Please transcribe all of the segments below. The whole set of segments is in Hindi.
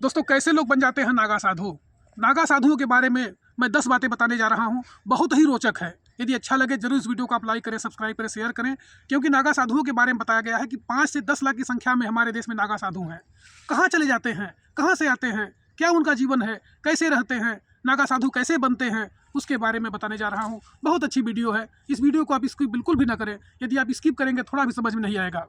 दोस्तों, कैसे लोग बन जाते हैं नागा साधु। नागा साधुओं के बारे में मैं 10 बातें बताने जा रहा हूं, बहुत ही रोचक है। यदि अच्छा लगे जरूर इस वीडियो को आप लाइक करें, सब्सक्राइब करें, शेयर करें, क्योंकि नागा साधुओं के बारे में बताया गया है कि 5 से 10 लाख की संख्या में हमारे देश में नागा साधु हैं। कहाँ चले जाते हैं, कहाँ से आते हैं, क्या उनका जीवन है, कैसे रहते हैं, नागा साधु कैसे बनते हैं, उसके बारे में बताने जा रहा हूँ। बहुत अच्छी वीडियो है, इस वीडियो को आप स्किप बिल्कुल भी ना करें। यदि आप स्किप करेंगे थोड़ा भी समझ में नहीं आएगा।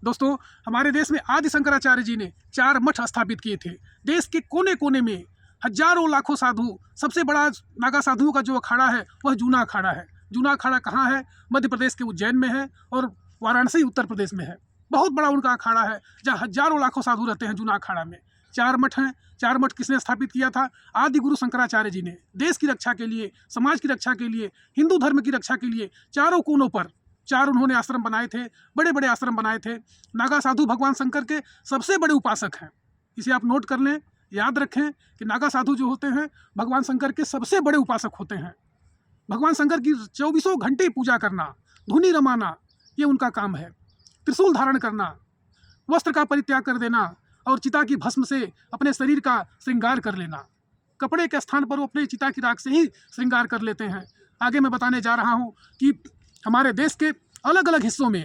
दोस्तों, हमारे देश में आदि शंकराचार्य जी ने 4 मठ स्थापित किए थे। देश के कोने कोने में हजारों लाखों साधु, सबसे बड़ा नागा साधुओं का जो अखाड़ा है वह जूना अखाड़ा है। जूना अखाड़ा कहाँ है? मध्य प्रदेश के उज्जैन में है और वाराणसी उत्तर प्रदेश में है। बहुत बड़ा उनका अखाड़ा है जहाँ हजारों लाखों साधु रहते हैं जूना अखाड़ा में। 4 मठ हैं। 4 मठ किसने स्थापित किया था? आदि गुरु शंकराचार्य जी ने। देश की रक्षा के लिए, समाज की रक्षा के लिए, हिंदू धर्म की रक्षा के लिए चारों कोनों पर 4 उन्होंने आश्रम बनाए थे, बड़े बड़े आश्रम बनाए थे। नागा साधु भगवान शंकर के सबसे बड़े उपासक हैं। इसे आप नोट कर लें, याद रखें कि नागा साधु जो होते हैं भगवान शंकर के सबसे बड़े उपासक होते हैं। भगवान शंकर की 24 घंटे पूजा करना, धुनी रमाना, ये उनका काम है। त्रिशूल धारण करना, वस्त्र का परित्याग कर देना और चिता की भस्म से अपने शरीर का श्रृंगार कर लेना। कपड़े के स्थान पर वो अपने चिता की राख से ही श्रृंगार कर लेते हैं। आगे मैं बताने जा रहा हूँ कि हमारे देश के अलग अलग हिस्सों में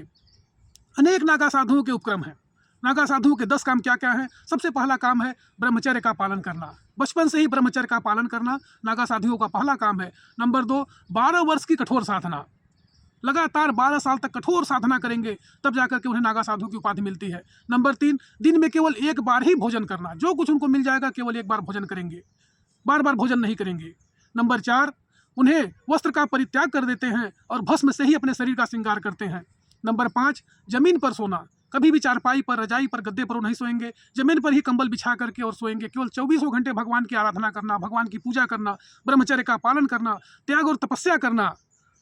अनेक नागा साधुओं के उपक्रम हैं। नागा साधुओं के 10 काम क्या क्या हैं? सबसे पहला काम है ब्रह्मचर्य का पालन करना। बचपन से ही ब्रह्मचर्य का पालन करना नागा साधुओं का पहला काम है। नंबर 2, 12 वर्ष की कठोर साधना। लगातार 12 साल तक कठोर साधना करेंगे तब जाकर के उन्हें नागा साधु की उपाधि मिलती है। नंबर 3, दिन में केवल एक बार ही भोजन करना। जो कुछ उनको मिल जाएगा केवल एक बार भोजन करेंगे, बार बार भोजन नहीं करेंगे। नंबर 4, उन्हें वस्त्र का परित्याग कर देते हैं और भस्म से ही अपने शरीर का श्रृंगार करते हैं। नंबर 5, जमीन पर सोना। कभी भी चारपाई पर, रजाई पर, गद्दे पर नहीं सोएंगे, जमीन पर ही कंबल बिछा करके और सोएंगे। केवल 24 घंटे भगवान की आराधना करना, भगवान की पूजा करना, ब्रह्मचर्य का पालन करना, त्याग और तपस्या करना।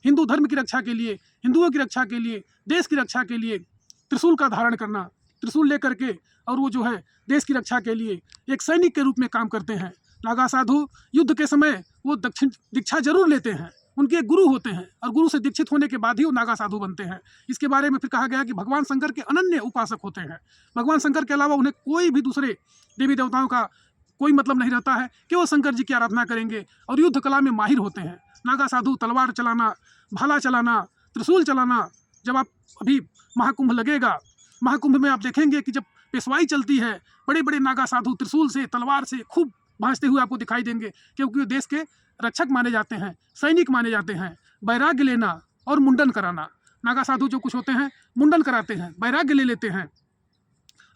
हिंदू धर्म की रक्षा के लिए, हिंदुओं की रक्षा के लिए, देश की रक्षा के लिए त्रिशूल का धारण करना। त्रिशूल लेकर के और वो जो है देश की रक्षा के लिए एक सैनिक के रूप में काम करते हैं। नागा साधु युद्ध के समय वो दीक्षा जरूर लेते हैं। उनके एक गुरु होते हैं और गुरु से दीक्षित होने के बाद ही वो नागा साधु बनते हैं। इसके बारे में फिर कहा गया कि भगवान शंकर के अनन्य उपासक होते हैं। भगवान शंकर के अलावा उन्हें कोई भी दूसरे देवी देवताओं का कोई मतलब नहीं रहता है कि वो शंकर जी की आराधना करेंगे और युद्ध कला में माहिर होते हैं। नागा साधु तलवार चलाना, भाला चलाना, त्रिशूल चलाना। जब आप अभी महाकुंभ लगेगा, महाकुंभ में आप देखेंगे कि जब पेशवाई चलती है, बड़े बड़े नागा साधु त्रिशूल से, तलवार से खूब भांजते हुए आपको दिखाई देंगे, क्योंकि वो देश के रक्षक माने जाते हैं, सैनिक माने जाते हैं। वैराग्य लेना और मुंडन कराना। नागा साधु जो कुछ होते हैं मुंडन कराते हैं, वैराग्य ले लेते हैं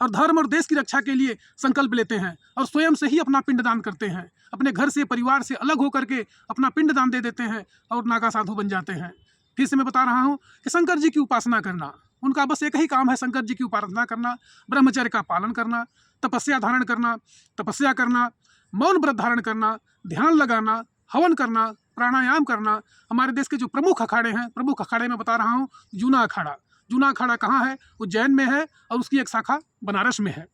और धर्म और देश की रक्षा के लिए संकल्प लेते हैं और स्वयं से ही अपना पिंडदान करते हैं। अपने घर से, परिवार से अलग होकर के अपना पिंडदान दे देते हैं और नागा साधु बन जाते हैं। फिर से मैं बता रहा हूँ कि शंकर जी की उपासना करना, उनका बस एक ही काम है, शंकर जी की उपासना करना, ब्रह्मचर्य का पालन करना, तपस्या धारण करना, तपस्या करना, मौन व्रत धारण करना, ध्यान लगाना, हवन करना, प्राणायाम करना। हमारे देश के जो प्रमुख अखाड़े हैं, प्रमुख अखाड़े में बता रहा हूँ जूना अखाड़ा। जूना अखाड़ा कहाँ है? उज्जैन में है और उसकी एक शाखा बनारस में है।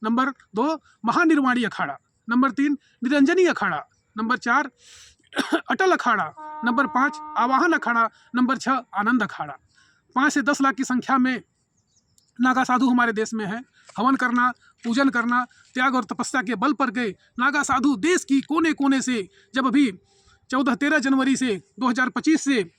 नंबर 2, महानिर्वाणी अखाड़ा। नंबर 3, निरंजनी अखाड़ा। नंबर 4, अटल अखाड़ा। नंबर 5, आवाहन अखाड़ा। नंबर 6, आनंद अखाड़ा। 5 से 10 लाख की संख्या में नागा साधु हमारे देश में है। हवन करना, पूजन करना, त्याग और तपस्या के बल पर गए नागा साधु देश की कोने कोने से, जब अभी 14-13 जनवरी से 2025 से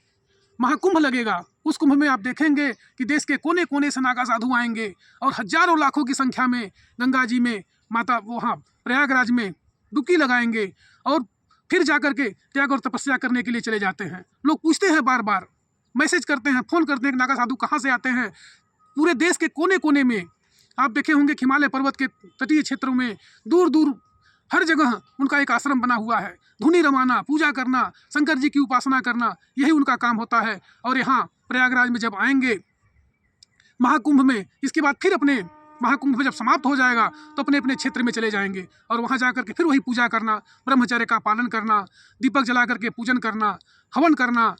महाकुंभ लगेगा, उस कुंभ में आप देखेंगे कि देश के कोने कोने से नागा साधु आएंगे और हजारों लाखों की संख्या में गंगा जी में, माता वहाँ प्रयागराज में डुबकी लगाएंगे और फिर जाकर के त्याग और तपस्या करने के लिए चले जाते हैं। लोग पूछते हैं, बार बार मैसेज करते हैं, फ़ोन करते हैं कि नागा साधु कहाँ से आते हैं। पूरे देश के कोने कोने में आप देखे होंगे, हिमालय पर्वत के तटीय क्षेत्रों में दूर दूर हर जगह उनका एक आश्रम बना हुआ है। धुनी रमाना, पूजा करना, शंकर जी की उपासना करना, यही उनका काम होता है। और यहाँ प्रयागराज में जब आएंगे महाकुंभ में, इसके बाद फिर अपने महाकुंभ जब समाप्त हो जाएगा तो अपने अपने क्षेत्र में चले जाएंगे और वहाँ जाकर के फिर वही पूजा करना, ब्रह्मचर्य का पालन करना, दीपक जला करके पूजन करना, हवन करना,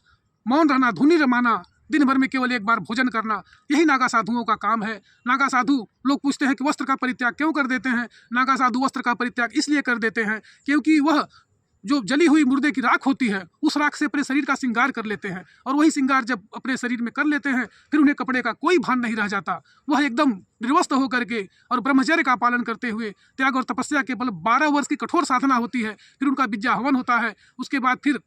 मौन रहना, धुनी रमाना, दिन भर में केवल एक बार भोजन करना, यही नागा साधुओं का काम है। नागा साधु, लोग पूछते हैं कि वस्त्र का परित्याग क्यों कर देते हैं? नागा साधु वस्त्र का परित्याग इसलिए कर देते हैं क्योंकि वह जो जली हुई मुर्दे की राख होती है, उस राख से अपने शरीर का श्रृंगार कर लेते हैं। और वही श्रृंगार जब अपने शरीर में कर लेते हैं, फिर उन्हें कपड़े का कोई भान नहीं रह जाता। वह एकदम निर्वस्त होकर के और ब्रह्मचर्य का पालन करते हुए त्याग और तपस्या के बल 12 वर्ष की कठोर साधना होती है। फिर उनका विद्या हवन होता है। उसके बाद फिर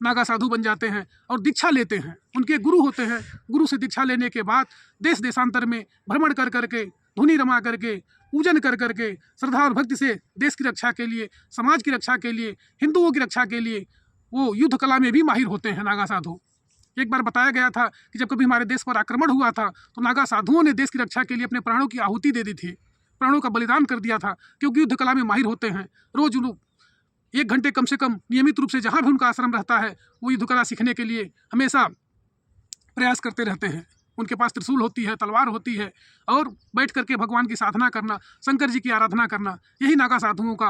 नागा साधु बन जाते हैं और दीक्षा लेते हैं। उनके गुरु होते हैं। गुरु से दीक्षा लेने के बाद देश देशांतर में भ्रमण कर करके, धुनी रमा करके, पूजन कर करके, श्रद्धा और भक्ति से देश की रक्षा के लिए, समाज की रक्षा के लिए, हिंदुओं की रक्षा के लिए वो युद्ध कला में भी माहिर होते हैं नागा साधु। एक बार बताया गया था कि जब कभी हमारे देश पर आक्रमण हुआ था तो नागा साधुओं ने देश की रक्षा के लिए अपने प्राणों की आहुति दे दी थी, प्राणों का बलिदान कर दिया था, क्योंकि युद्ध कला में माहिर होते हैं। रोज लोग 1 घंटे कम से कम नियमित रूप से जहाँ भी उनका आश्रम रहता है, वो युद्ध कला सीखने के लिए हमेशा प्रयास करते रहते हैं। उनके पास त्रिशूल होती है, तलवार होती है, और बैठ करके भगवान की साधना करना, शंकर जी की आराधना करना, यही नागा साधुओं का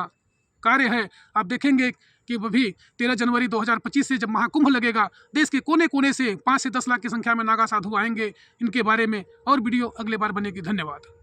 कार्य है। आप देखेंगे कि अभी 13 जनवरी 2025 से जब महाकुंभ लगेगा, देश के कोने कोने से 5 से 10 लाख की संख्या में नागा साधु आएंगे। इनके बारे में और वीडियो अगले बार बनेगी। धन्यवाद।